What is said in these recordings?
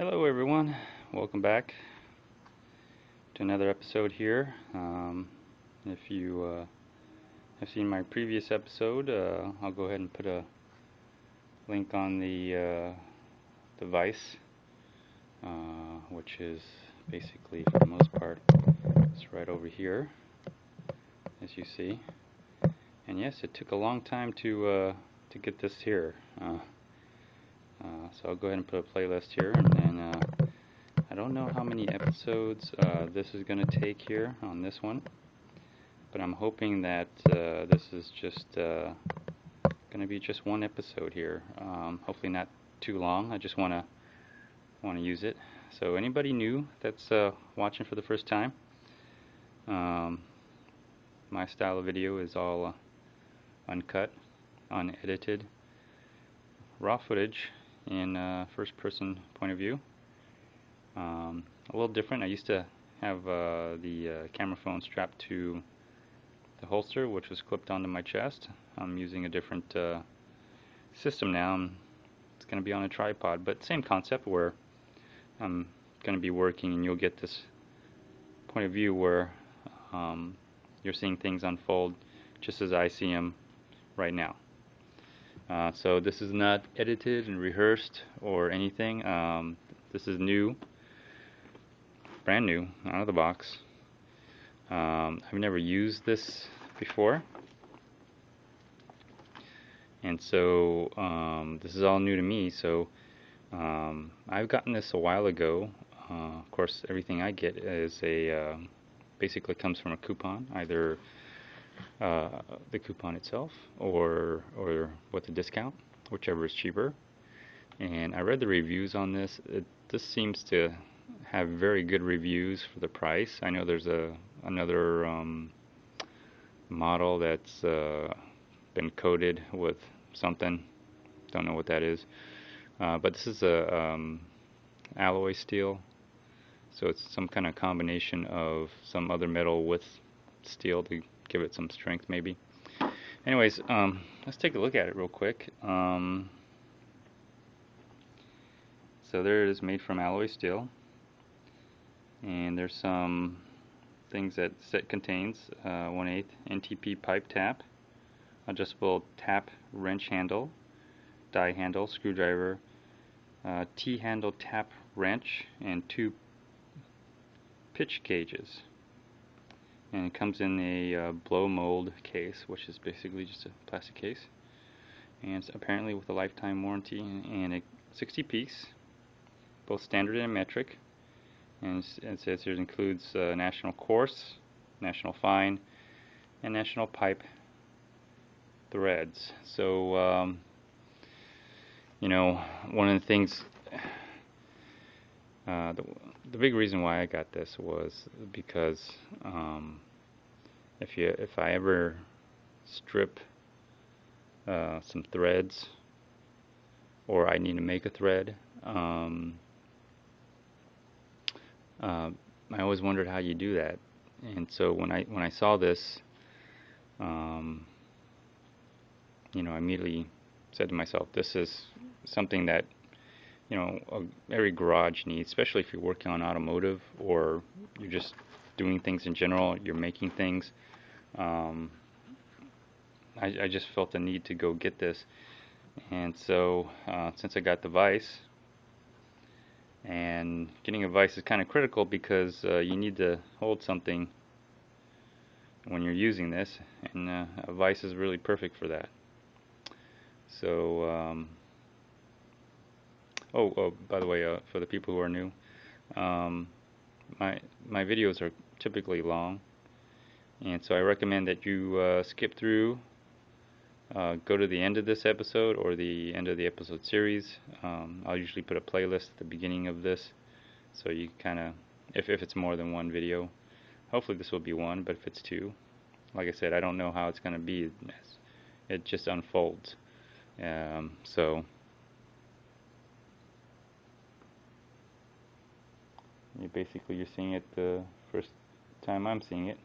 Hello everyone, welcome back to another episode here. If you have seen my previous episode, I'll go ahead and put a link on the device, which is basically, for the most part, it's right over here, as you see. And yes, it took a long time to get this here. So I'll go ahead and put a playlist here, and then I don't know how many episodes this is going to take here on this one, but I'm hoping that this is just going to be just one episode here. Hopefully not too long. I just want to use it. So anybody new that's watching for the first time, my style of video is all uncut, unedited, raw footage in first-person point of view. A little different. I used to have the camera phone strapped to the holster, which was clipped onto my chest. I'm using a different system now. It's going to be on a tripod, but same concept where I'm going to be working, and you'll get this point of view where you're seeing things unfold just as I see them right now. So this is not edited and rehearsed or anything. This is new, brand new, out of the box. I've never used this before, and so this is all new to me. So I've gotten this a while ago. Of course, everything I get is basically comes from a coupon, either the coupon itself or with a discount, whichever is cheaper. And I read the reviews on this. This seems to have very good reviews for the price. I know there's another model that's been coated with something. Don't know what that is. But this is a alloy steel, so it's some kind of combination of some other metal with steel to give it some strength, maybe. Anyways, let's take a look at it real quick. So there it is, made from alloy steel, and there's some things that set contains: 1/8 NTP pipe tap, adjustable tap wrench handle, die handle, screwdriver, T-handle tap wrench, and 2 pitch gauges. And it comes in a blow mold case, which is basically just a plastic case, and it's apparently with a lifetime warranty, and a 60 piece, both standard and metric. And it says here it includes national coarse, national fine, and national pipe threads. So you know, one of the things, the big reason why I got this was because if I ever strip some threads, or I need to make a thread, I always wondered how you do that. And so when I saw this, you know, I immediately said to myself, this is something that, you know, every garage needs, especially if you're working on automotive or you're just doing things in general, you're making things. I just felt the need to go get this. And so since I got the vise, and getting a vise is kind of critical because you need to hold something when you're using this, and a vise is really perfect for that. So oh, by the way, for the people who are new, my videos are typically long, and so I recommend that you skip through, go to the end of this episode or the end of the episode series. I'll usually put a playlist at the beginning of this, so you kind of, if it's more than one video, hopefully this will be one, but if it's two, like I said, I don't know how it's going to be. It just unfolds. So you're seeing it the first time I'm seeing it.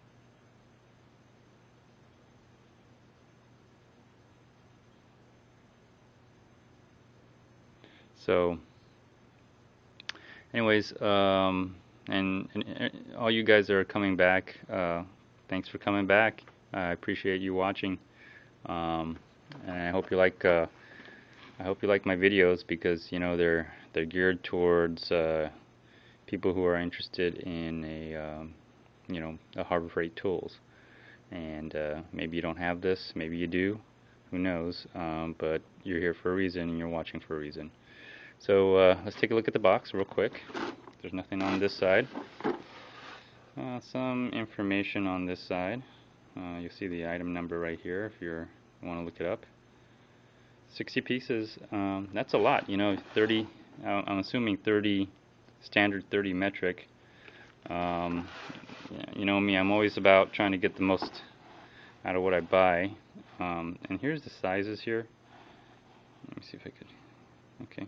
So Anyways, and all you guys that are coming back, thanks for coming back. I appreciate you watching, and I hope you like my videos, because you know they're geared towards people who are interested in a Harbor Freight tools. And maybe you don't have this, maybe you do, who knows, but you're here for a reason and you're watching for a reason. So let's take a look at the box real quick. There's nothing on this side. Some information on this side. You'll see the item number right here if you want to look it up. 60 pieces, that's a lot, you know, 30, I'm assuming 30 standard, 30 metric. You know me, I'm always about trying to get the most out of what I buy. And here's the sizes here. Let me see if I could. Okay.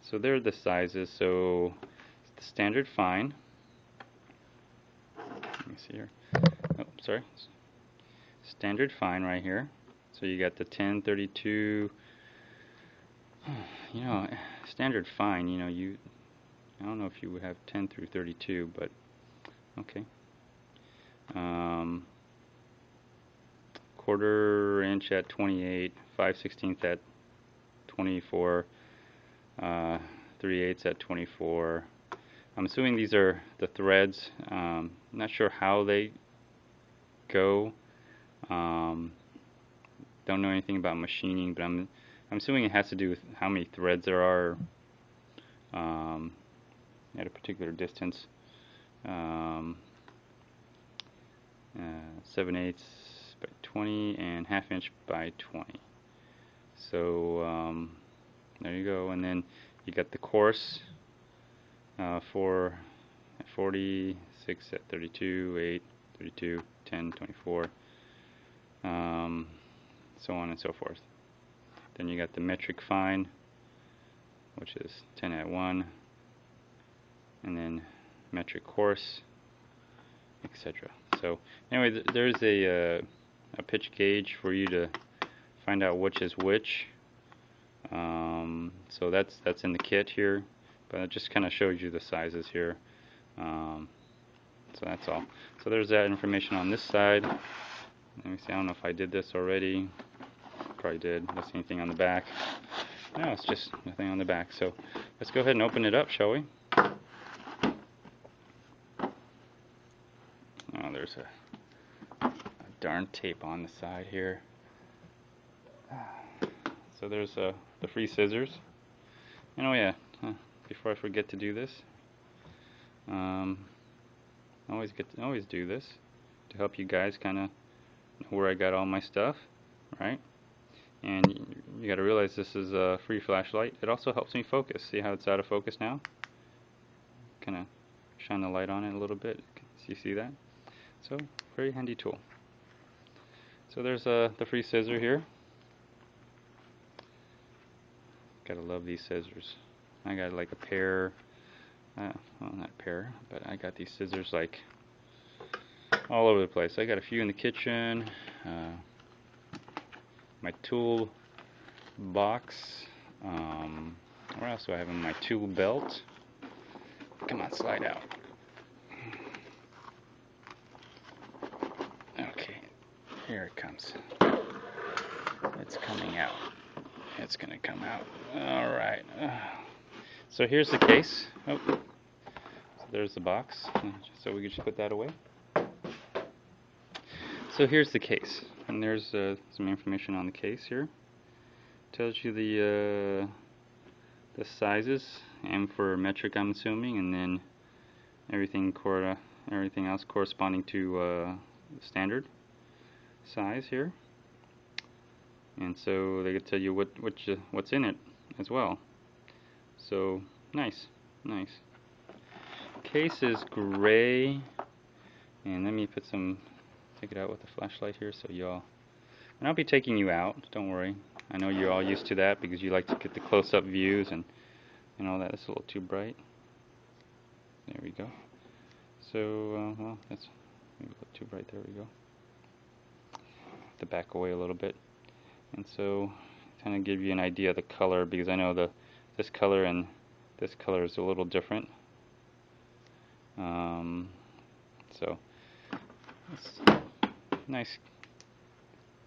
So there are the sizes. So the standard fine. Let me see here. Oh, sorry. Standard fine right here. So you got the 10, 32. You know, standard fine. You know, I don't know if you would have 10 through 32, but okay. Quarter inch at 28, 5/16 at 24, 3/8 at 24. I'm assuming these are the threads. Not sure how they go. Don't know anything about machining, but I'm assuming it has to do with how many threads there are at a particular distance. 7/8 by 20 and 1/2 inch by 20. So there you go. And then you got the course for 40, 6 at 32, 8, 32, 10, 24, so on and so forth. Then you got the metric fine, which is 10 at 1, and then metric course, etc. So anyway, there's a pitch gauge for you to find out which is which. So that's in the kit here, but it just kind of shows you the sizes here. So that's all. So there's that information on this side. Let me see, I don't know if I did this already. Probably did. Let's see anything on the back. No, it's just nothing on the back. So let's go ahead and open it up, shall we? Oh, there's a darn tape on the side here. So there's the free scissors. And oh yeah, before I forget to do this, always do this to help you guys kind of know where I got all my stuff, right? And you got to realize this is a free flashlight. It also helps me focus. See how it's out of focus now? Kind of shine the light on it a little bit. You see that? So very handy tool. So there's the free scissor here. Gotta love these scissors. I got like a pair. Well, not a pair, but I got these scissors like all over the place. I got a few in the kitchen. My tool box. Where else do I have in my tool belt? Come on, slide out. Okay, here it comes. It's coming out. It's gonna come out. All right. So here's the case. Oh, so there's the box. So we can just put that away. So here's the case, and there's some information on the case here. Tells you the sizes, M for metric, I'm assuming, and then everything else corresponding to standard size here. And so they could tell you what's in it as well. So nice. Case is gray, and let me take it out with the flashlight here so y'all. And I'll be taking you out. Don't worry. I know you're all used to that because you like to get the close-up views and all that. It's a little too bright. There we go. So well, that's maybe a little too bright. There we go. Have to back away a little bit. And so, kind of give you an idea of the color, because I know this color and This color is a little different. So it's nice.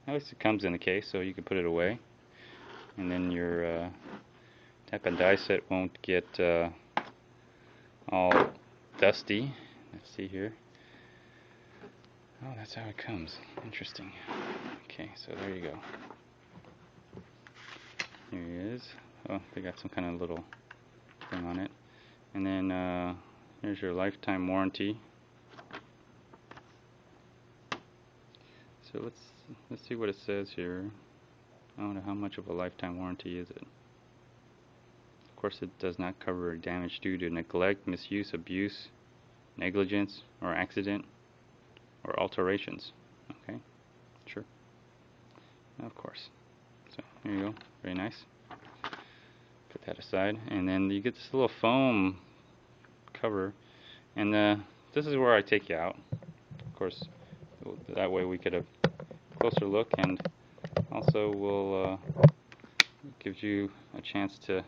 At least it comes in the case, so you can put it away, and then your type of die set won't get all dusty. Let's see here. Oh, that's how it comes. Interesting. Okay, so there you go. Here he is. Oh, they got some kind of little thing on it. And then here's your lifetime warranty. So let's see what it says here. I don't know how much of a lifetime warranty is it. Of course, it does not cover damage due to neglect, misuse, abuse, negligence, or accident, or alterations. Okay, sure. Of course. So here you go. Very nice. Put that aside, and then you get this little foam cover, and this is where I take you out. Of course, that way we get a closer look, and also will gives you a chance to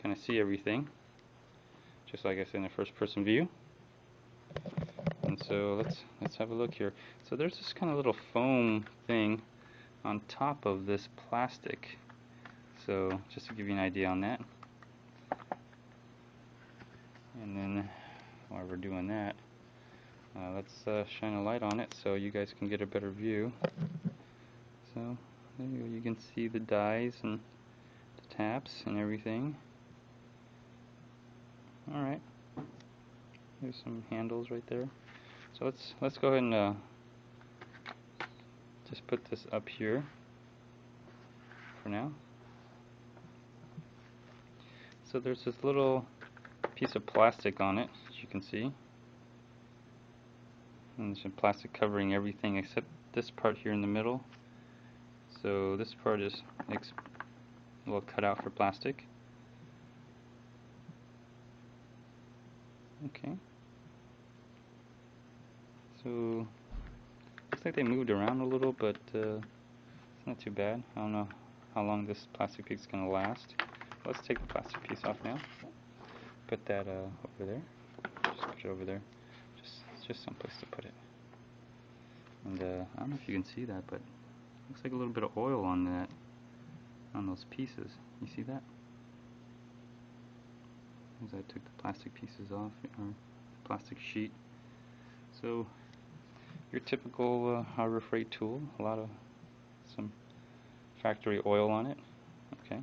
kind of see everything, just like I said in the first-person view. And so let's have a look here. So there's this kind of little foam thing on top of this plastic. So just to give you an idea on that. And then while we're doing that, let's shine a light on it so you guys can get a better view. So there you go. You can see the dies and the taps and everything. Alright. There's some handles right there. So let's go ahead and just put this up here for now. So there's this little piece of plastic on it, as you can see. And there's some plastic covering everything except this part here in the middle. So this part is a little cut out for plastic. Okay. So looks like they moved around a little, but it's not too bad. I don't know how long this plastic piece is going to last. Let's take the plastic piece off now. Put that over there. Just put it over there. Just someplace to put it. And I don't know if you can see that, but it looks like a little bit of oil on that, on those pieces. You see that? As I took the plastic pieces off, or plastic sheet. So your typical Harbor Freight tool, some factory oil on it. Okay.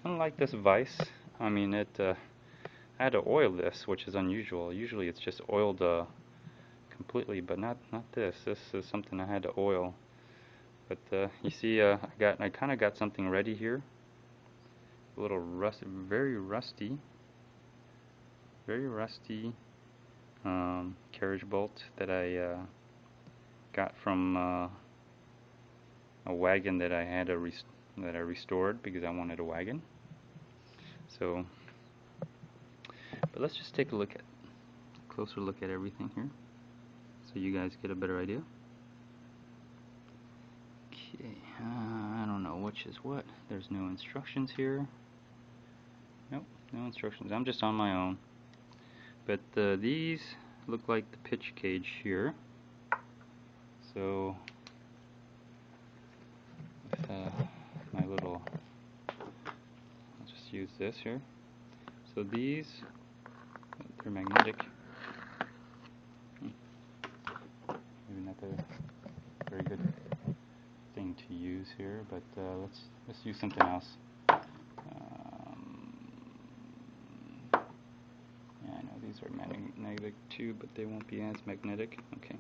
Unlike this vise, I mean I had to oil this, which is unusual. Usually it's just oiled completely, but not this. This is something I had to oil. But you see, I kind of got something ready here. A little very rusty carriage bolt that I got from a wagon that I had that I restored because I wanted a wagon. So, but let's just take a closer look at everything here, so you guys get a better idea. Okay, I don't know which is what. There's no instructions here. Nope, no instructions. I'm just on my own. But these look like the pitch gauge here. So with my little, I'll just use this here. So these, they're magnetic. Maybe not the very good thing to use here, but let's use something else. Yeah, I know these are magnetic too, but they won't be as magnetic. Okay.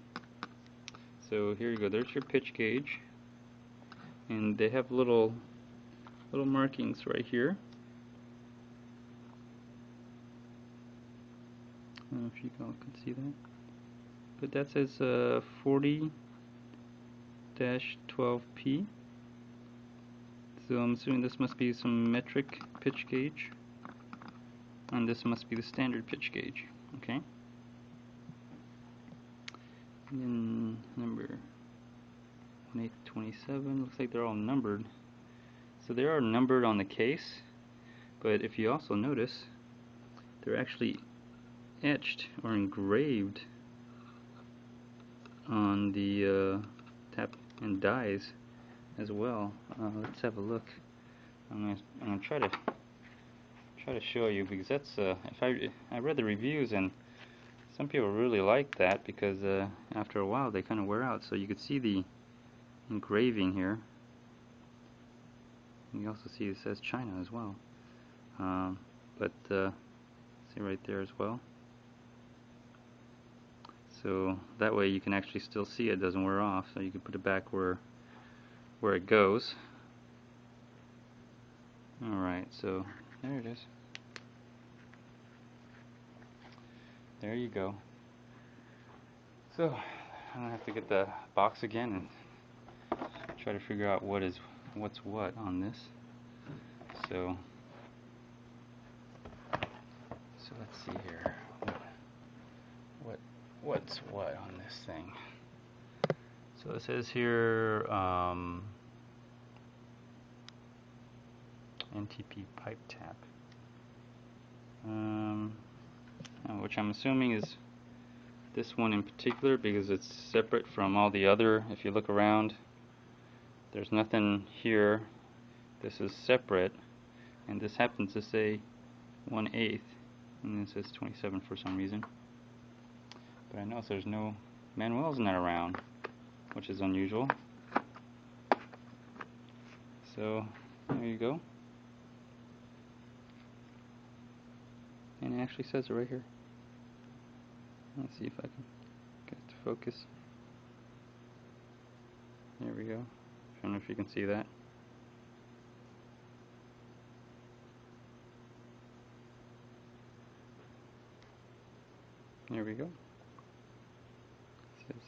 So here you go. There's your pitch gauge, and they have little markings right here. I don't know if you all can see that, but that says 40-12P. So I'm assuming this must be some metric pitch gauge, and this must be the standard pitch gauge. Okay. And then number 1827, looks like they're all numbered. So they are numbered on the case, but if you also notice, they're actually etched or engraved on the tap and dies as well. Let's have a look. I'm gonna try to show you, because that's if I read the reviews, and some people really like that because after a while they kind of wear out. So you could see the engraving here. You can also see it says China as well, but see right there as well. So that way you can actually still see it doesn't wear off. So you can put it back where it goes. Alright, so there it is. There you go. So I'm gonna have to get the box again and try to figure out what's what on this. So let's see here. What's what on this thing? So it says here NTP pipe tap, which I'm assuming is this one in particular, because it's separate from all the other. If you look around, there's nothing here. This is separate, and this happens to say 1/8, and it says 27 for some reason. But I notice there's no manuals in that around, which is unusual. So there you go. And it actually says it right here. Let's see if I can get it to focus. There we go. I don't know if you can see that. There we go. It says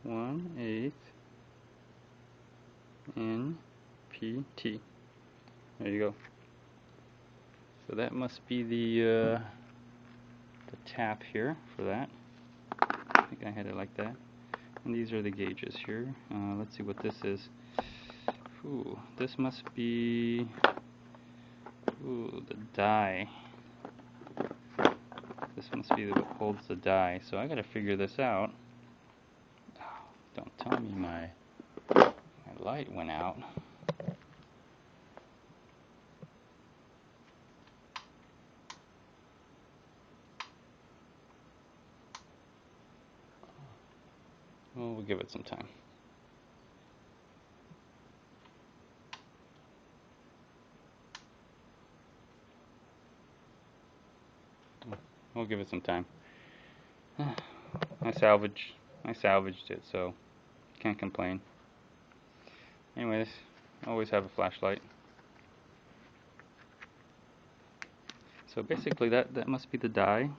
1/8 NPT. There you go. So that must be the tap here for that. I think I had it like that. And these are the gauges here. Let's see what this is. Ooh, this must be the die. This must be what holds the die. So I gotta figure this out. Oh, don't tell me my light went out. Well, we'll give it some time. We'll give it some time. I salvaged it, so can't complain. Anyways, always have a flashlight. So basically that must be the die,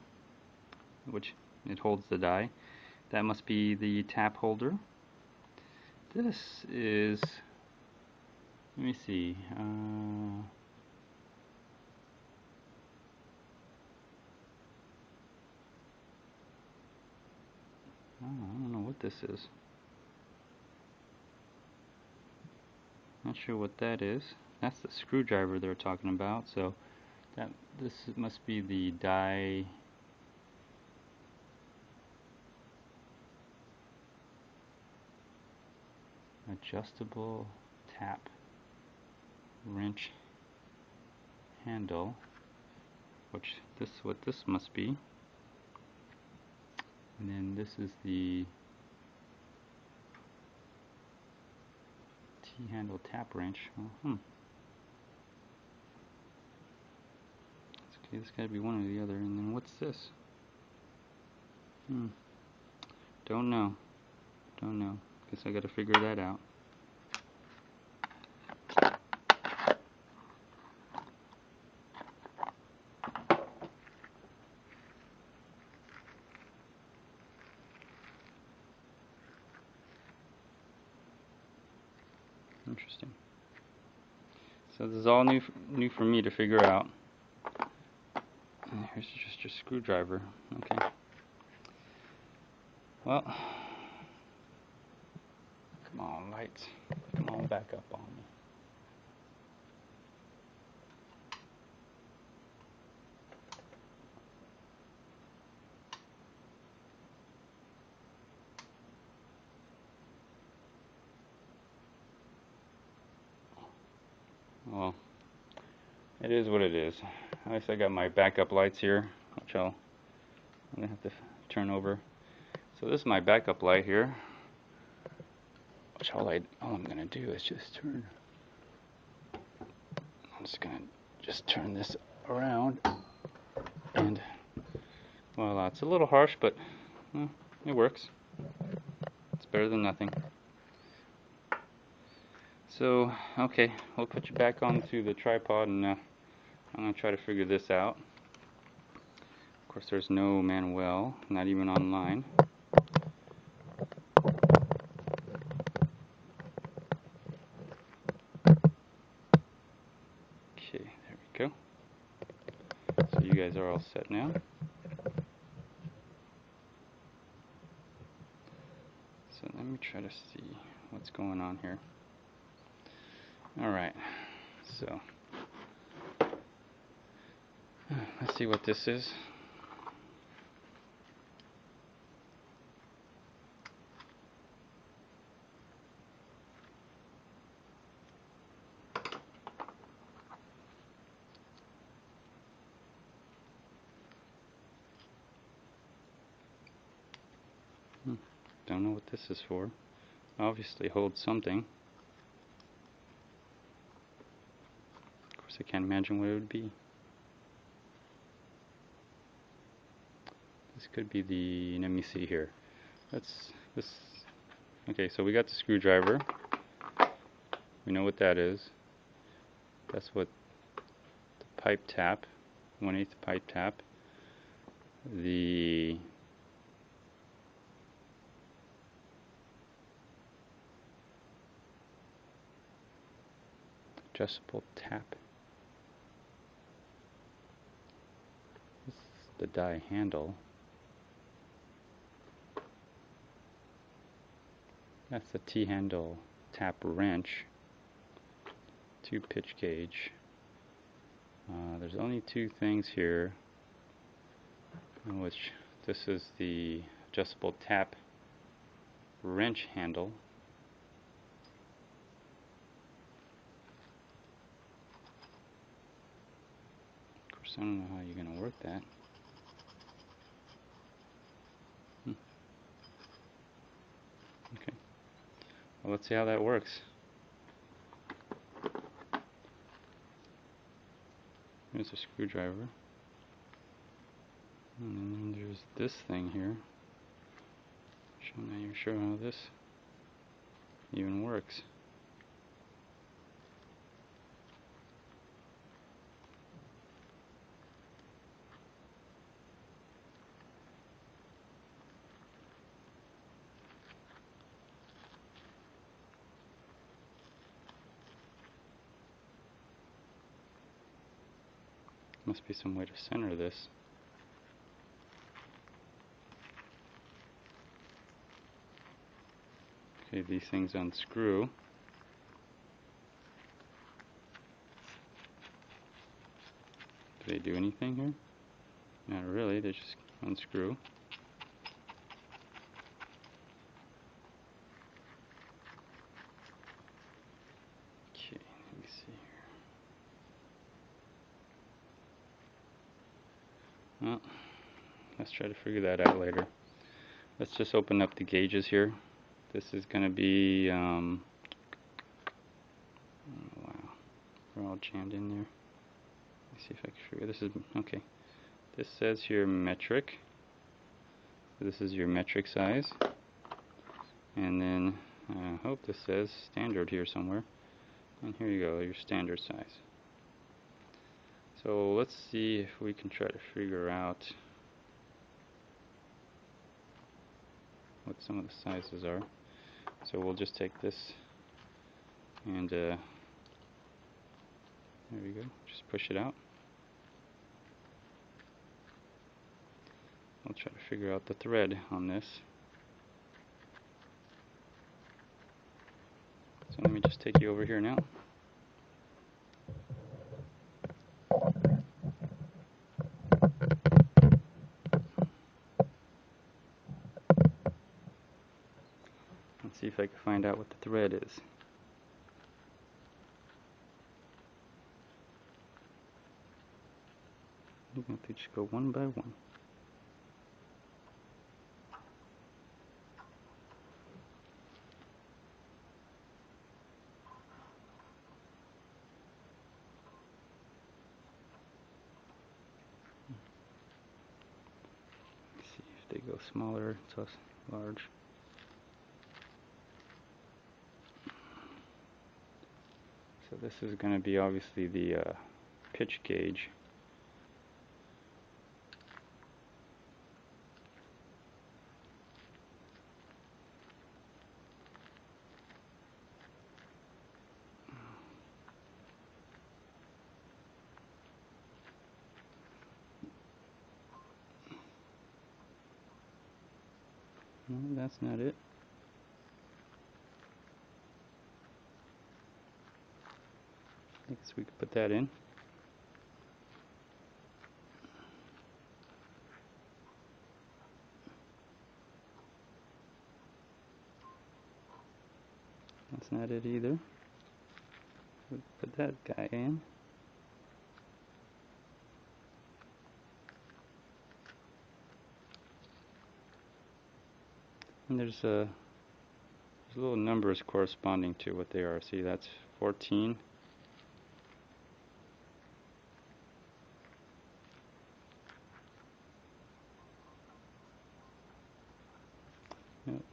which it holds the die. That must be the tap holder. This is, let me see, I don't know what this is. Not sure what that is. That's the screwdriver they're talking about. So this must be the die. Adjustable tap wrench handle, which what this must be. And then this is the T-handle tap wrench. Okay, this gotta be one or the other. And then what's this? Don't know. Guess I gotta figure that out. Interesting. So this is all new for me to figure out. And here's just your screwdriver. Okay. Well, come on, lights. Come on, back up on me. well, it is what it is. At least I got my backup lights here, which I'm gonna have to turn over. So this is my backup light here, which all I'm gonna do is just turn. I'm just gonna turn this around, and voila. It's a little harsh, but well, it works. It's better than nothing. So, okay, we'll put you back onto the tripod, and I'm going to try to figure this out. Of course, there's no manual, not even online. Okay, there we go. So you guys are all set now. So let me try to see what's going on here. Alright, so let's see what this is. Don't know what this is for. Obviously holds something. Of course, I can't imagine what it would be. This could be the, let me see here. Okay, so we got the screwdriver. We know what that is. That's what the pipe tap, 1/8 pipe tap. The adjustable tap. This is the die handle. That's the T-handle tap wrench. 2 pitch gauge. There's only 2 things here, which this is the adjustable tap wrench handle. Of course, I don't know how you're going to work that. Okay. Well, let's see how that works. Here's a screwdriver. And then there's this thing here. I'm not even sure how this even works. Must be some way to center this. Okay, these things unscrew. Do they do anything here? Not really, they just unscrew. Okay, let me see here. Well, let's try to figure that out later. Let's just open up the gauges here. This is going to be, oh wow, we're all jammed in there. Let me see if I can figure this is, okay. This says here metric. So this is your metric size. And then I hope this says standard here somewhere. And here you go, your standard size. So let's see if we can try to figure out what some of the sizes are. So we'll just take this and there we go, just push it out. I'll try to figure out the thread on this. So let me just take you over here now. Let's see if I can find out what the thread is. You have to just go one by one. See if they go smaller, it's less large. So this is going to be obviously the pitch gauge. No, that's not it. I guess we could put that in. That's not it either. We'll put that guy in. And there's little numbers corresponding to what they are. See, that's 14. Nope,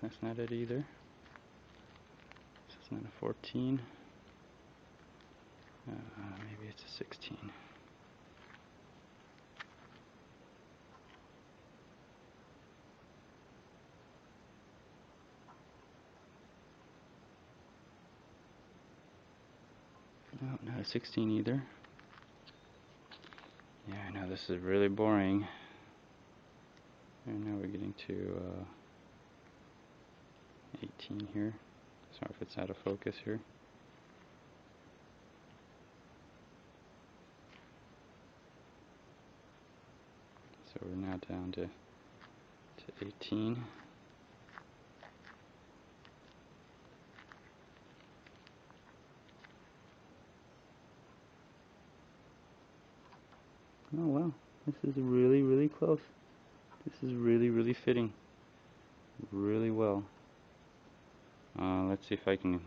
that's not it either. It's not a 14. Maybe it's a 16. No, not a 16 either. Yeah, I know this is really boring. And now we're getting to 18 here. Sorry if it's out of focus here. So we're now down to 18. Oh wow, this is really, really close. This is really, really fitting really well. Let's see if I can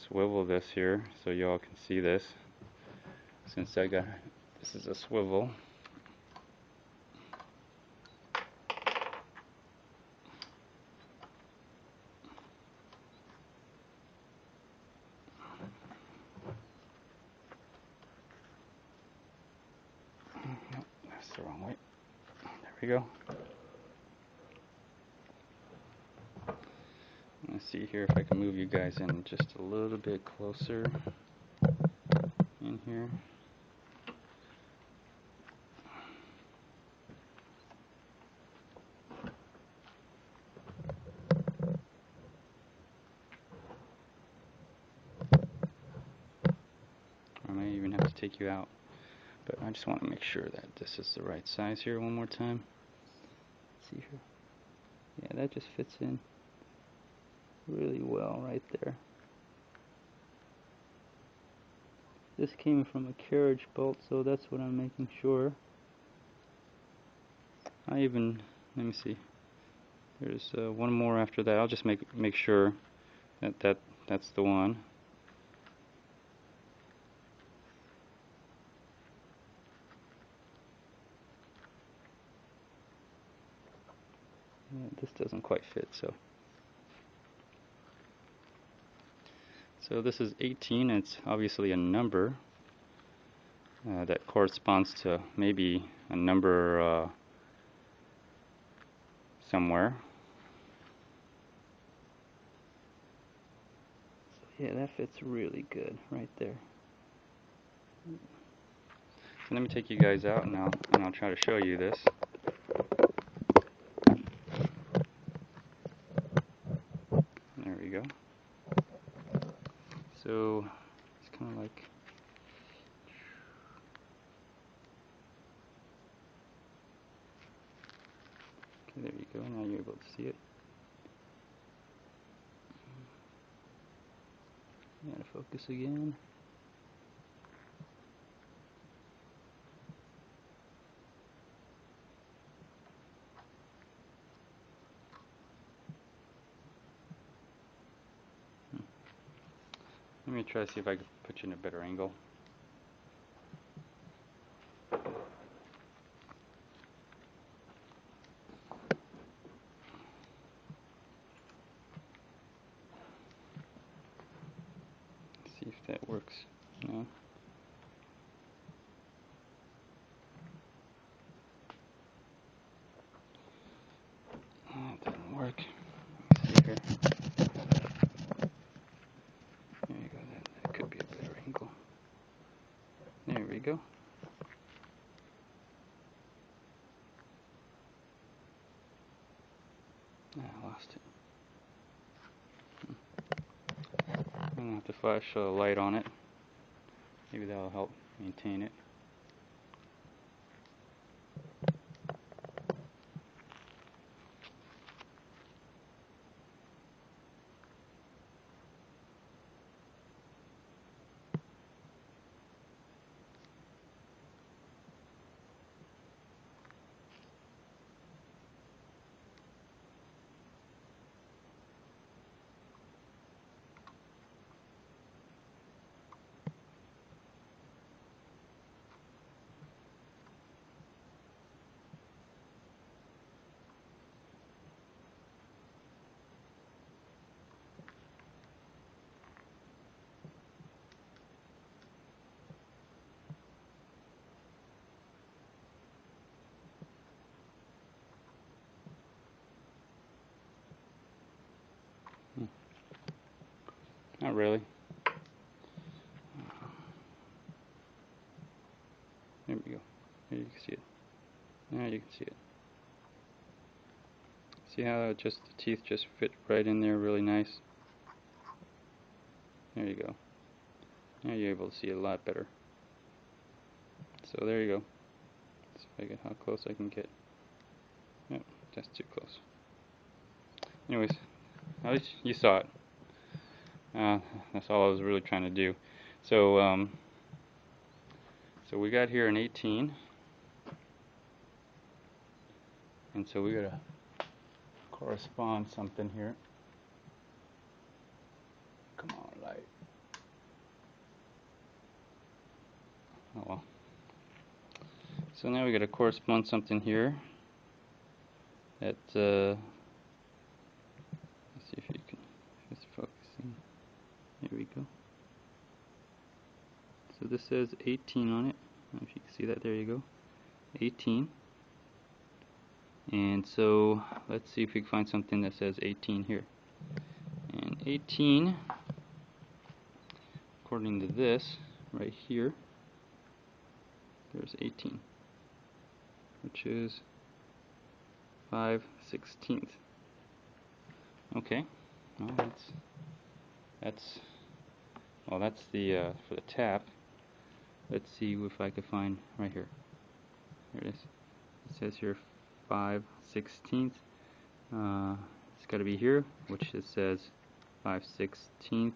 swivel this here so y'all can see this. Since this is a swivel. Nope, that's the wrong way. There we go. Let's see here if I can move you guys in just a little bit closer in here. I may even have to take you out, but I just want to make sure that this is the right size here one more time. Let's see here. Yeah, that just fits in really well right there. This came from a carriage bolt, so that's what I'm making sure. Let me see. There's one more after that. I'll just make sure that's the one. Yeah, this doesn't quite fit, so this is 18. It's obviously a number that corresponds to maybe a number somewhere. So yeah, that fits really good right there. So let me take you guys out and I'll try to show you this. There we go. So it's kind of like, okay, there you go. Now you're able to see it. Gotta focus again. Let me try to see if I can put you in a better angle. See if that works. No. That doesn't work. Let's see here. There you go. That could be a better angle. There we go. I lost it. I'm going to have to flash a light on it. Maybe that'll help maintain it. Not really. There we go. There you can see it. Now you can see it. See how just the teeth just fit right in there really nice? There you go. Now you're able to see it a lot better. So there you go. Let's see if I get how close I can get. Nope, that's too close. Anyways, at least you saw it. That's all I was really trying to do. So, so we got here an 18, and so we gotta correspond something here. Come on, light. Oh well. So now we gotta correspond something here. That let's see if you can just focusing. There we go. So this says 18 on it. I don't know if you can see that. There you go. 18. And so let's see if we can find something that says 18 here. And 18, according to this right here, there's 18, which is 5/16. Okay. Well, that's the for the tap. Let's see if I can find right here. There it is. It says here 5/16. It's got to be here, which it says 5/16.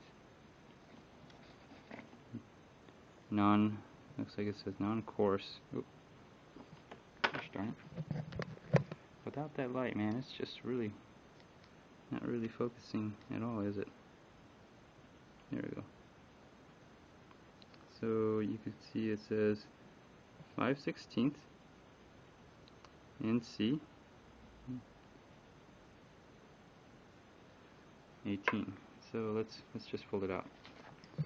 Looks like it says non-coarse. Oh, gosh darn it. Without that light, man, it's just really not really focusing at all, is it? There we go. So you can see it says 5/16 NC 18. So let's just pull it out.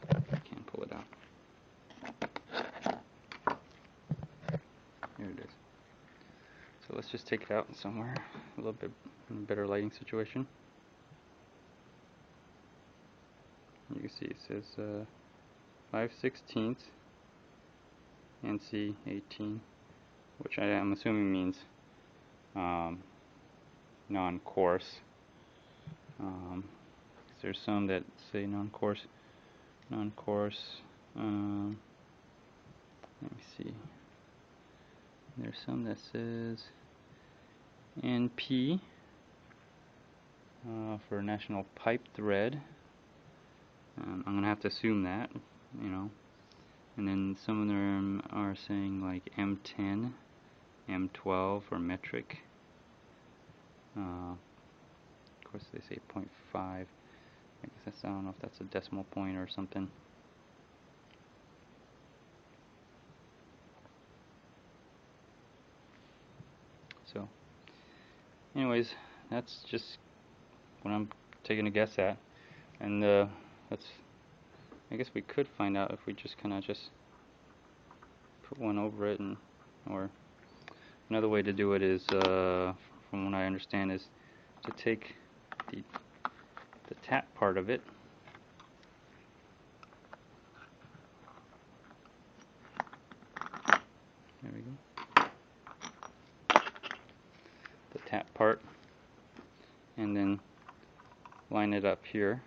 I can't pull it out. There it is. So let's just take it out somewhere, a little bit in a better lighting situation. You can see it says 5/16 NC 18, which I am assuming means non-coarse. There's some that say non-coarse. Let me see. There's some that says NP for National Pipe Thread. I'm gonna have to assume that, you know. And then some of them are saying like M10, M12 or metric. Of course they say 0.5. I guess I don't know if that's a decimal point or something. So anyways, that's just what I'm taking a guess at, and I guess we could find out if we just kind of just put one over it, and or another way to do it is, from what I understand, is to take the tap part of it, there we go, the tap part, and then line it up here.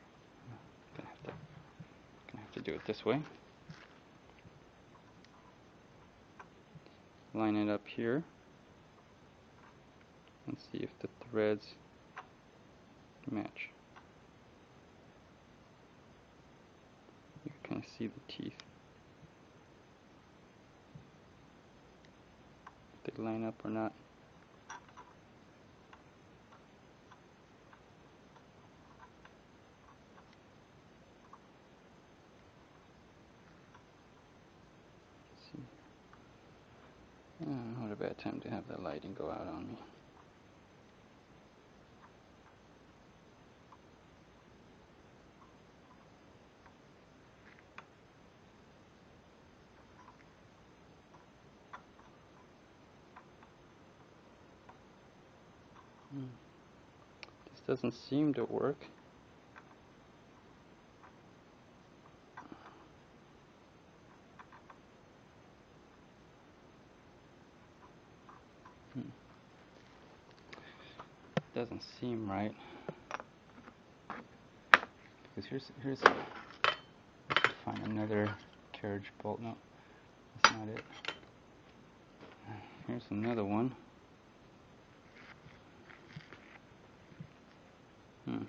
Gonna have to do it this way. Line it up here and see if the threads match. You can kind of see the teeth. If they line up or not. What a bad time to have the lighting go out on me. This doesn't seem to work. Doesn't seem right, because here's let's find another carriage bolt. No, that's not it. Here's another one. Let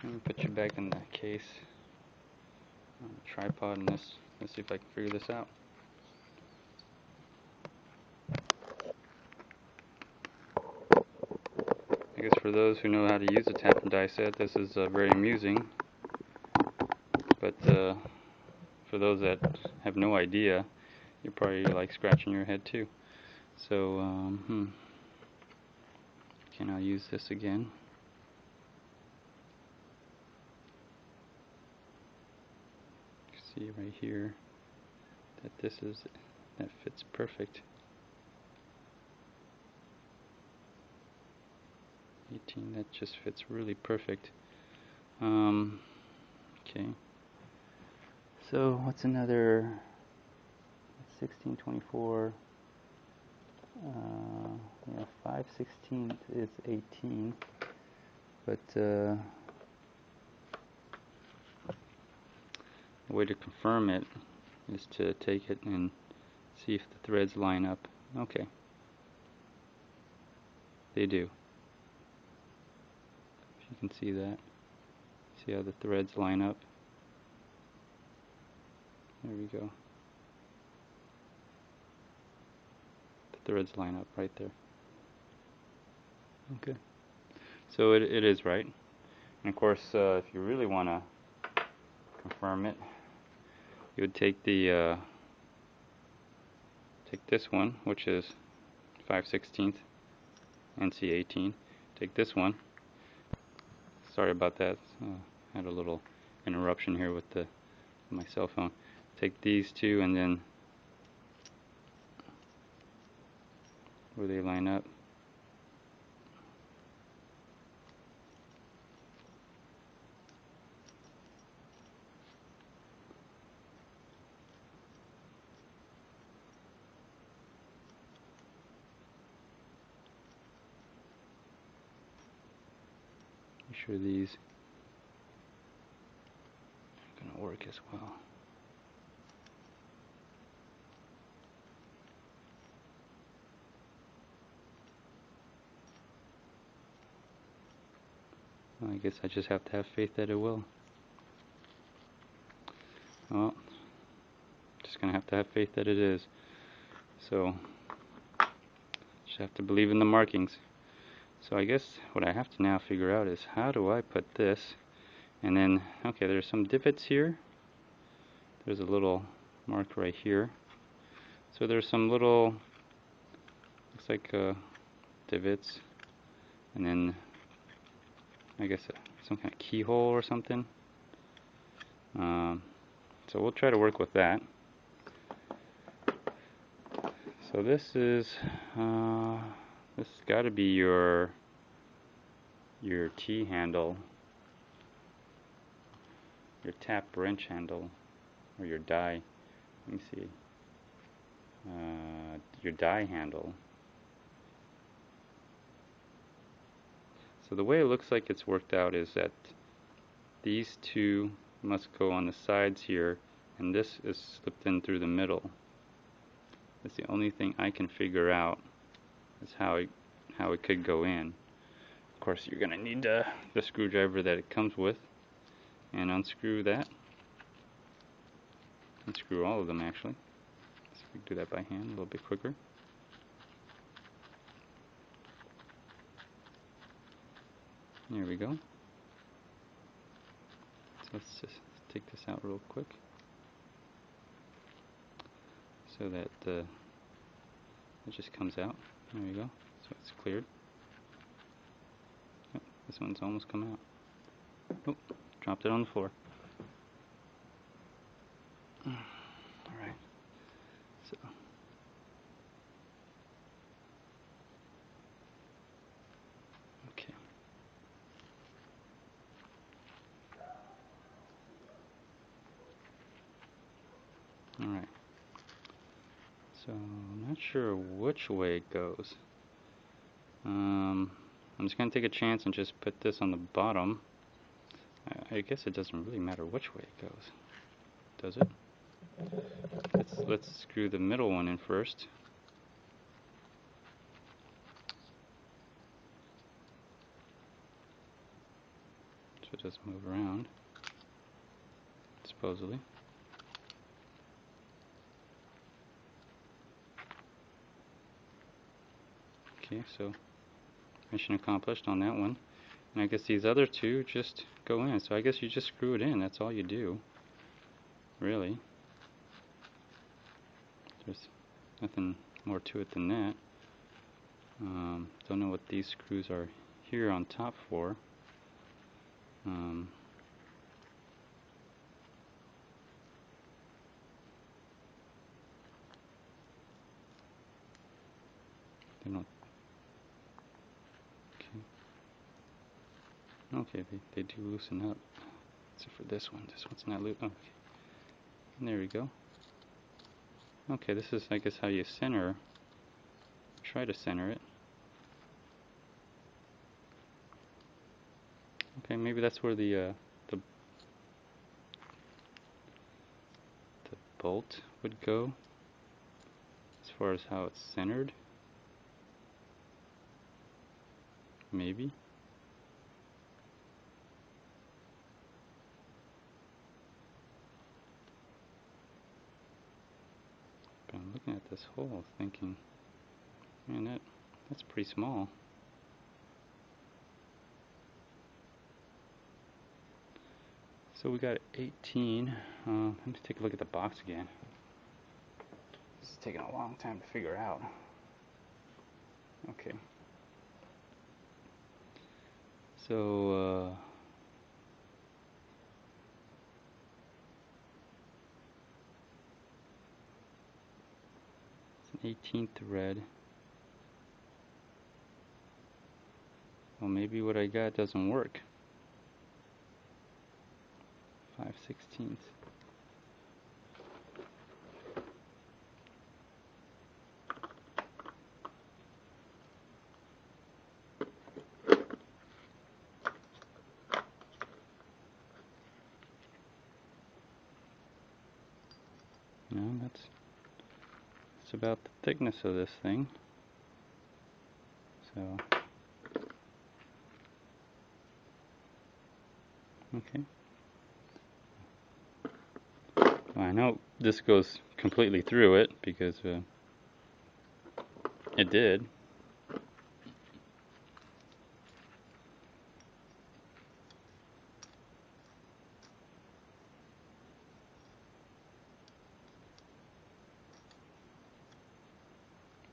me put you back in the case on the tripod, and let's see if I can figure this out. I guess for those who know how to use a tap and die set, this is very amusing. But for those that have no idea, you're probably like scratching your head too. So, can I use this again? You see right here that that fits perfect. 18, that just fits really perfect. Okay. So what's another 16/24? Yeah, 5/16 is 18, but the way to confirm it is to take it and see if the threads line up. Okay, they do. If you can see that, see how the threads line up. There we go. The threads line up right there. Okay, so it is right. And of course, if you really want to confirm it, you would take the take this one, which is 5/16 NC18. Take this one. Sorry about that. I had a little interruption here with my cell phone. Take these two, and then where they line up. Make sure these are going to work as well. Well, I guess I just have to have faith that it will. Well, just going to have faith that it is. So, just have to believe in the markings. So I guess what I have to now figure out is, how do I put this, and then, okay, there's some divots here. There's a little mark right here. So there's some little, looks looks like divots, and then I guess some kind of keyhole or something. So we'll try to work with that. So this is this has got to be your T handle, your tap wrench handle, or your die. Let me see. Your die handle. So the way it looks like it's worked out is that these two must go on the sides here, and this is slipped in through the middle. That's the only thing I can figure out is how it could go in. Of course, you're gonna need the screwdriver that it comes with, and unscrew that. Unscrew all of them actually. So we can do that by hand a little bit quicker. There we go. So let's just take this out real quick so that it just comes out. There you go. So it's cleared. Oh, this one's almost come out. Oh, dropped it on the floor. Alright. So okay. Alright. So I'm not sure which way it goes. I'm just going to take a chance and just put this on the bottom. I guess it doesn't really matter which way it goes, does it? Let's screw the middle one in first. So it doesn't move around, supposedly. Okay, so mission accomplished on that one. And I guess these other two just go in. So I guess you just screw it in. That's all you do, really. There's nothing more to it than that. Don't know what these screws are here on top for. They don't. Okay, they do loosen up. Except for this one. This one's not loose. Okay. And there we go. Okay, this is, I guess, how you center. Try to center it. Okay, maybe that's where the bolt would go, as far as how it's centered. Maybe. But I'm looking at this hole thinking, man, that's pretty small. So we got 18. Let me take a look at the box again. This is taking a long time to figure out. Okay. So, it's an 18th thread. Well, maybe what I got doesn't work. 5/16. No, that's about the thickness of this thing. So, okay. Well, I know this goes completely through it because it did.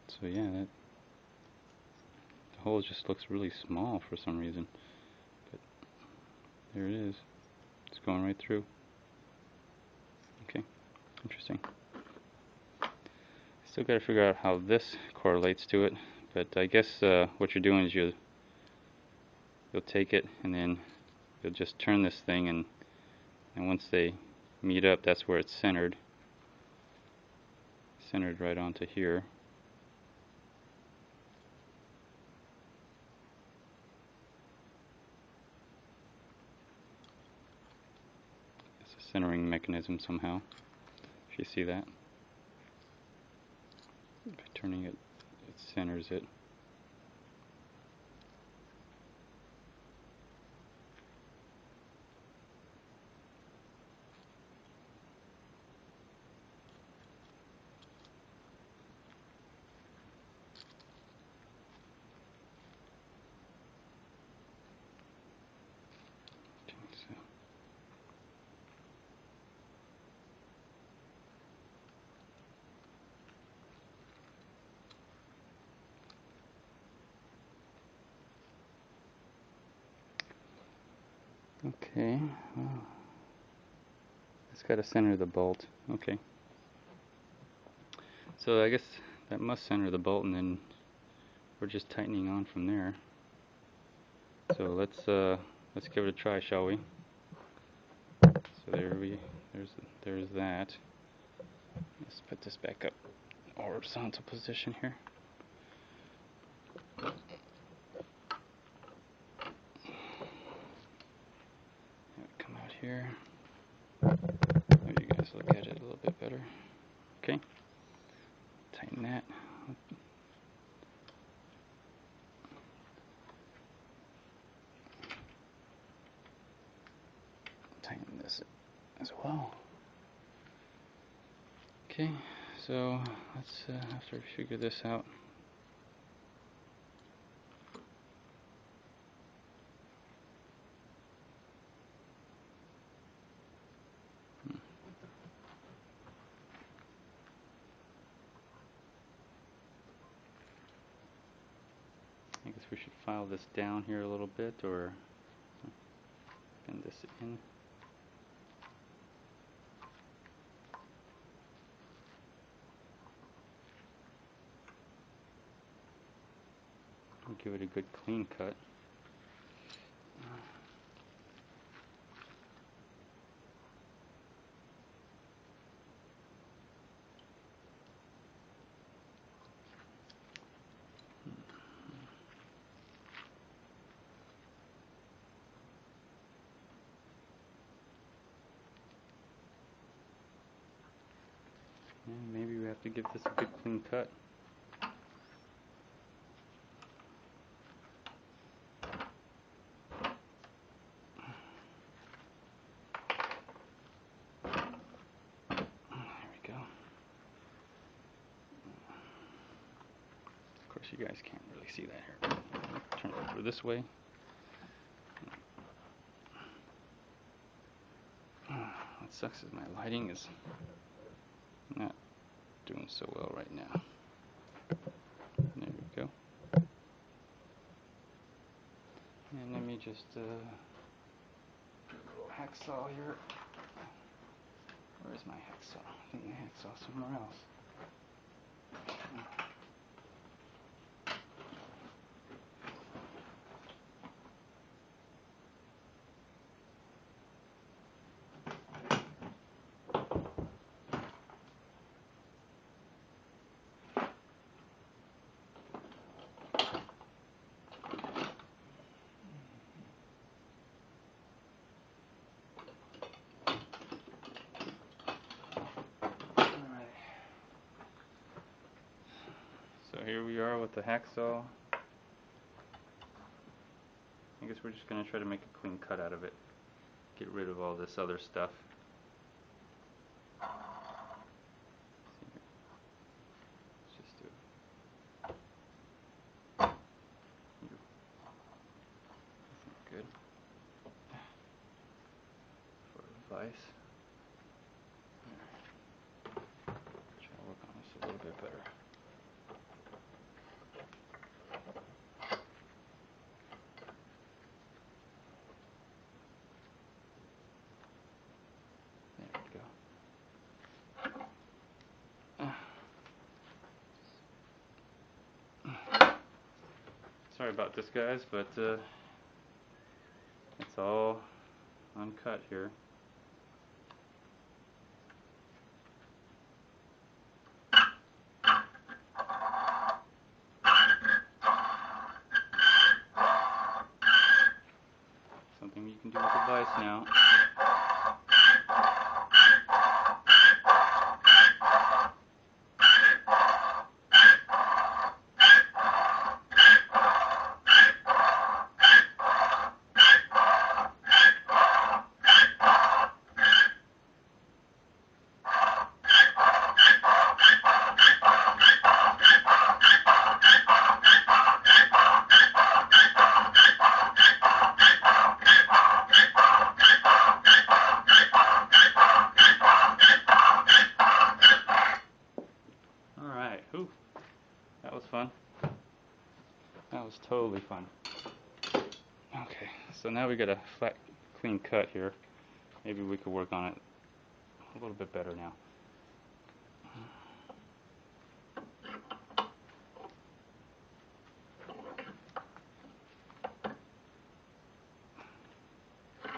So yeah, hole just looks really small for some reason. But there it is. It's going right through. Okay, interesting. Still got to figure out how this correlates to it, but I guess what you're doing is you'll take it and then you'll just turn this thing, and once they meet up, that's where it's centered right onto here. It's a centering mechanism somehow, if you see that. By turning it, it centers it. Okay, well, it's got to center the bolt. Okay. So I guess that must center the bolt, and then we're just tightening on from there. So let's give it a try, shall we? So there's that. Let's put this back up in horizontal position here. Come out here. There you guys look at it a little bit better. Okay. Tighten that. Tighten this as well. Okay, so let's after we figure this out. I guess we should file this down here a little bit, or bend this in. Give it a good clean cut. And maybe we have to give this a good clean cut. You guys can't really see that here. Turn it over this way. What sucks is my lighting is not doing so well right now. There we go. And let me just do a little hacksaw here. Where's my hacksaw? I think my hacksaw's somewhere else. So here we are with the hacksaw. I guess we're just going to try to make a clean cut out of it. Get rid of all this other stuff. Let's just do good for advice. Try to work on this a little bit better. sorry about this, guys, but it's all uncut here. Something you can do with the vise now. Alright, whew, that was fun. That was totally fun. Okay, so now we got a flat, clean cut here. Maybe we could work on it a little bit better now.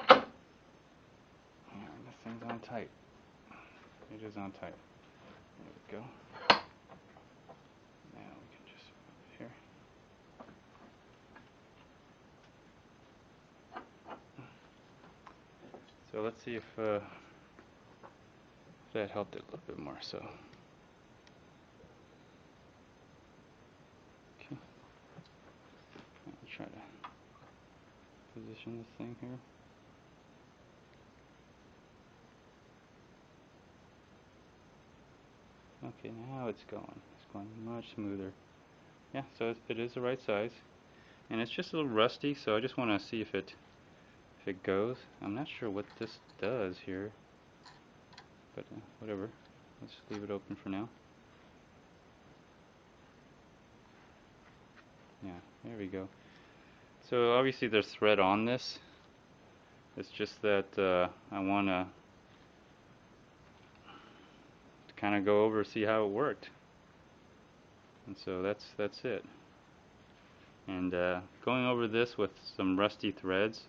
And this thing's on tight. It is on tight. There we go. Now we can just move it here. So let's see if that helped it a little bit more. So, okay, I'll try to position this thing here. Okay, now it's going. It's going much smoother. Yeah, so it is the right size, and it's just a little rusty. So I just want to see if it goes. I'm not sure what this does here, but whatever. Let's just leave it open for now. Yeah, there we go. So obviously there's thread on this. It's just that I want to kind of go over, see how it worked, and so that's it. And going over this with some rusty threads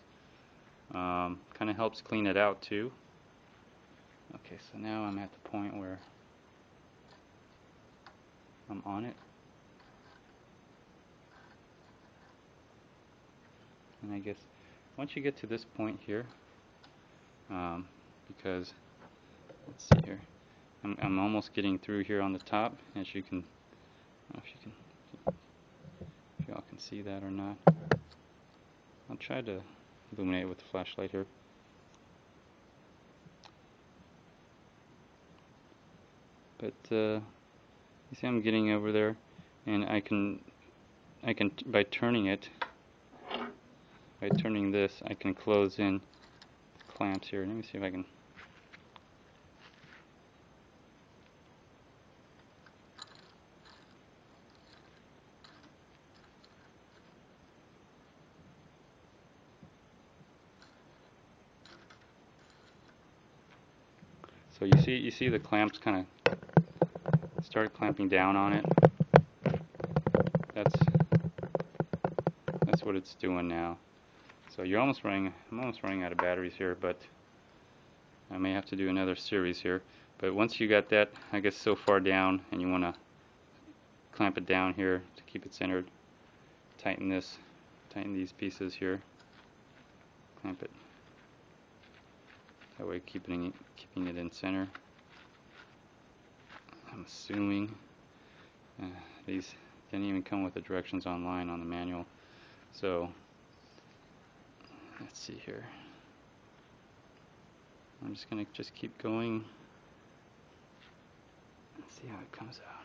kind of helps clean it out too. Okay, so now I'm at the point where I'm on it, and I guess once you get to this point here, because let's see here, I'm almost getting through here on the top, as you can, I don't know if y'all can see that or not. I'll try to illuminate it with the flashlight here. But you see I'm getting over there, and I can by turning this, I can close in the clamps here. Let me see if I can. So you see the clamps kind of start clamping down on it. That's what it's doing now. So I'm almost running out of batteries here, but I may have to do another series here. But once you got that, I guess, so far down, and you want to clamp it down here to keep it centered, tighten these pieces here, clamp it. That way, keeping it in center. I'm assuming these didn't even come with the directions online on the manual. So let's see here. I'm just gonna keep going. Let's see how it comes out.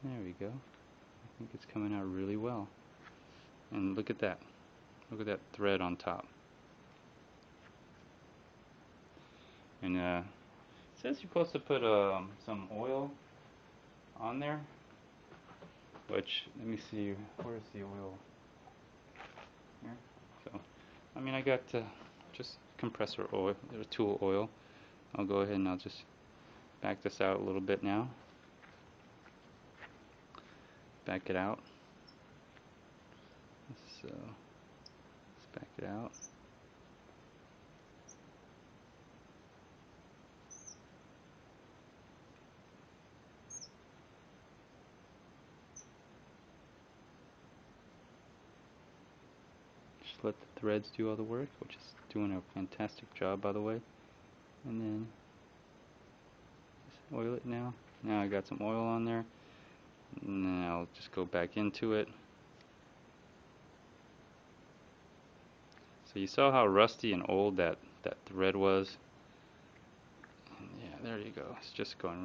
There we go. I think it's coming out really well. And look at that. Look at that thread on top. And it says you're supposed to put some oil on there, which, let me see, where's the oil? Here. So, I mean, I got just compressor oil, or tool oil. I'll go ahead and I'll just back this out a little bit now. Back it out. So let's back it out. Just let the threads do all the work, which is doing a fantastic job, by the way. And then just oil it now. Now I got some oil on there, and then I'll just go back into it. So you saw how rusty and old that thread was. And yeah, there you go. It's just going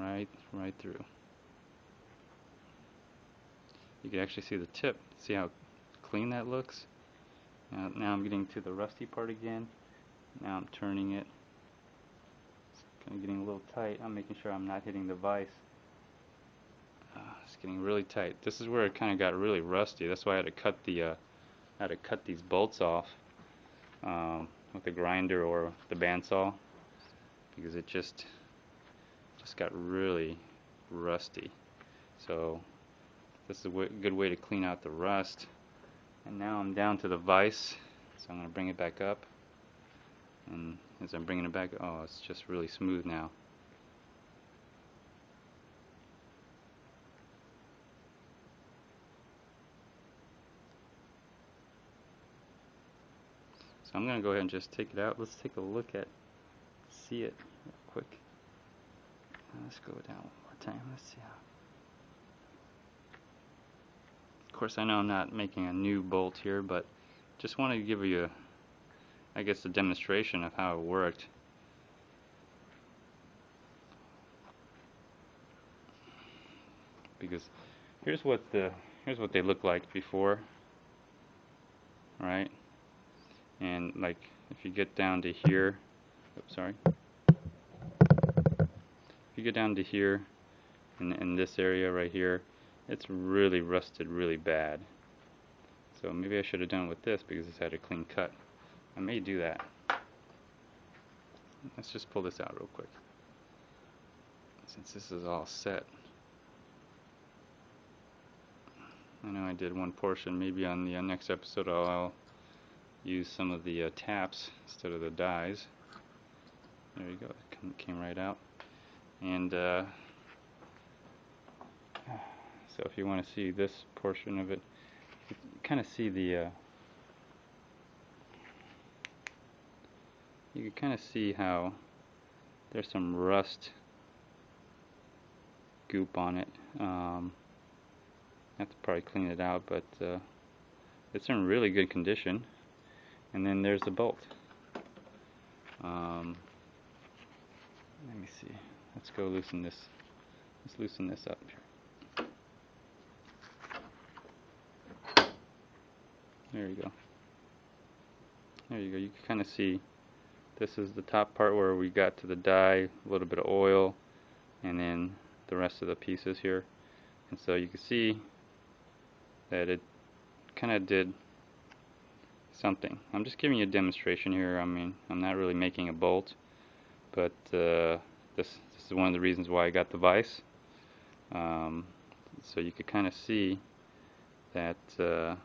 right through. You can actually see the tip. See how clean that looks? Now I'm getting to the rusty part again. Now I'm turning it. It's kind of getting a little tight. I'm making sure I'm not hitting the vise. It's getting really tight. This is where it kind of got really rusty. That's why I had to cut these bolts off with the grinder or the bandsaw, because it just got really rusty. So this is a good way to clean out the rust. And now I'm down to the vise, so I'm going to bring it back up. And as I'm bringing it back, oh, it's just really smooth now. So I'm going to go ahead and just take it out. Let's take a look at, see it real quick. Let's go down one more time. Let's see how. Of course, I know I'm not making a new bolt here, but just wanted to give you, I guess, a demonstration of how it worked. Because here's what they look like before, right? And like if you get down to here, oops, sorry. If you get down to here, in this area right here, it's really rusted really bad. So maybe I should have done it with this because it's had a clean cut. I may do that. Let's just pull this out real quick, since this is all set. I know I did one portion. Maybe on the next episode I'll use some of the taps instead of the dies. There you go. It came right out. And so if you want to see this portion of it, you kind of see the you can kind of see how there's some rust goop on it. I have to probably clean it out, but it's in really good condition. And then there's the bolt. Let me see. Let's go loosen this. Let's loosen this up here. There you go. There you go. You can kind of see this is the top part where we got to the die, a little bit of oil, and then the rest of the pieces here. And so you can see that it kind of did something. I'm just giving you a demonstration here. I mean, I'm not really making a bolt, but this is one of the reasons why I got the vise. So you could kind of see that you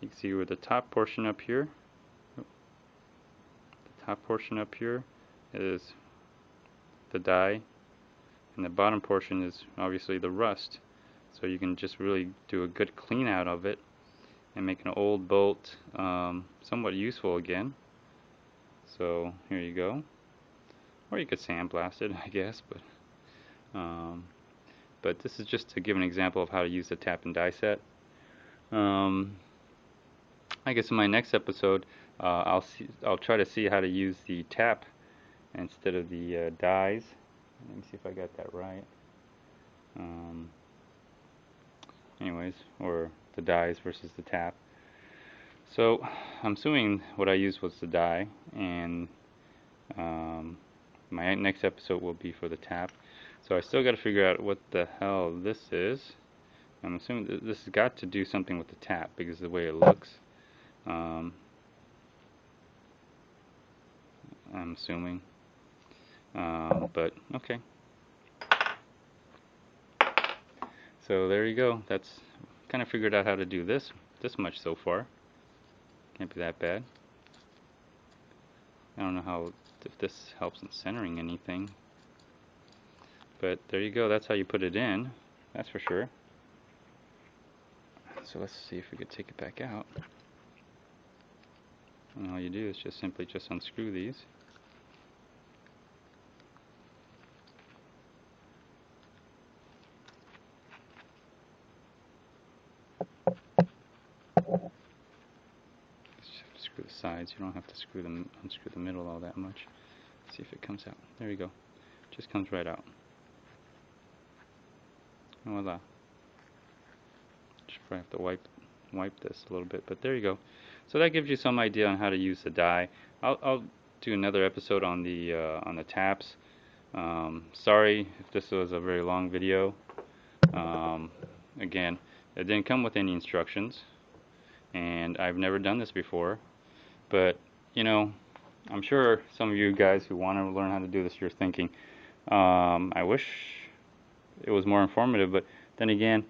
can see where the top portion up here, is the die, and the bottom portion is obviously the rust. So you can just really do a good clean out of it and make an old bolt somewhat useful again. So here you go. Or you could sandblast it, I guess, but this is just to give an example of how to use the tap and die set. I guess in my next episode, I'll try to see how to use the tap instead of the dies. Let me see if I got that right. Anyways, or the dies versus the tap. So I'm assuming what I used was the die, and my next episode will be for the tap. So I still got to figure out what the hell this is. I'm assuming this has got to do something with the tap because of the way it looks. I'm assuming. But okay. So there you go. That's kind of figured out how to do this. this much so far. Can't be that bad. I don't know how, if this helps in centering anything. But there you go, that's how you put it in, that's for sure. So let's see if we could take it back out. And all you do is just simply unscrew these. Just screw the sides, you don't have to unscrew the middle all that much. Let's see if it comes out. There you go. Just comes right out. And voila. Just probably have to wipe this a little bit, but there you go. So that gives you some idea on how to use the die. I'll do another episode on the taps. Sorry if this was a very long video. Again, it didn't come with any instructions, and I've never done this before. But you know, I'm sure some of you guys who want to learn how to do this, you're thinking, I wish it was more informative. But then again,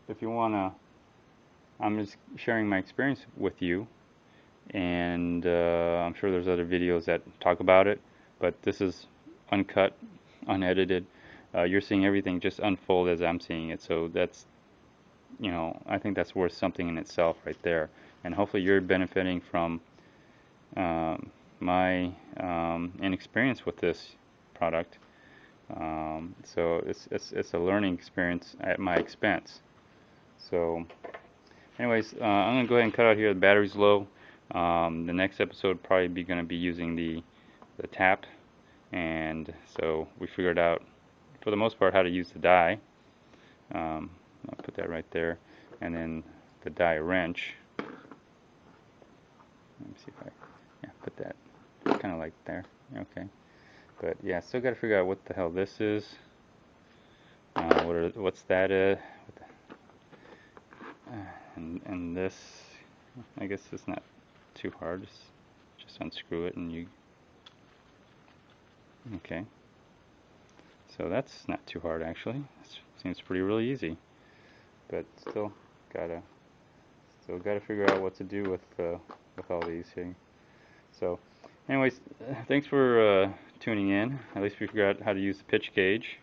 if you wanna, I'm just sharing my experience with you, and I'm sure there's other videos that talk about it, but this is uncut, unedited. You're seeing everything just unfold as I'm seeing it, so that's, you know, I think that's worth something in itself right there. And hopefully you're benefiting from my inexperience with this product. So it's a learning experience at my expense. So anyways, I'm going to go ahead and cut out here. The battery's low. The next episode probably going to be using the tap, and so we figured out for the most part how to use the die. I'll put that right there, and then the die wrench. Let me see if I put that kind of like there. Okay, but yeah, still got to figure out what the hell this is. What's that? And this, I guess it's not too hard. Just unscrew it and you. Okay. So that's not too hard actually. Seems really easy. But still gotta figure out what to do with all these here. So, anyways, thanks for tuning in. At least we figured out how to use the pitch gauge.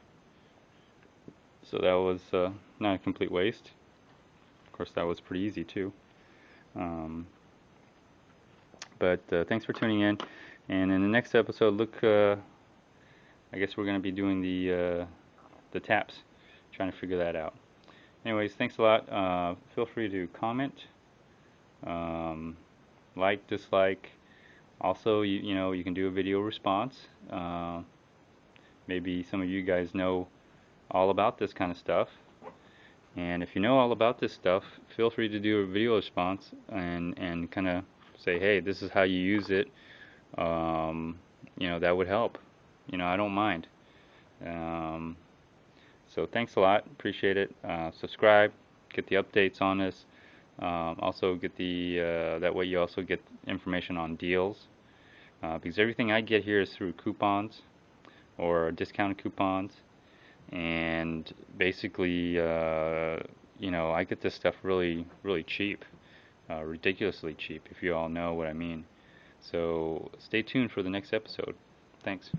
So that was not a complete waste. Of course, that was pretty easy too. But thanks for tuning in. And in the next episode, look, I guess we're going to be doing the taps, trying to figure that out. Anyways, thanks a lot. Feel free to comment, like, dislike. Also, you know, you can do a video response. Maybe some of you guys know all about this kind of stuff. And if you know all about this stuff, feel free to do a video response and kind of say, hey, this is how you use it. You know, that would help. You know, I don't mind. So thanks a lot. Appreciate it. Subscribe. Get the updates on this. Also get that way you also get information on deals. Because everything I get here is through coupons or discounted coupons. And basically, you know, I get this stuff really cheap. Ridiculously cheap, if you all know what I mean. So stay tuned for the next episode. Thanks.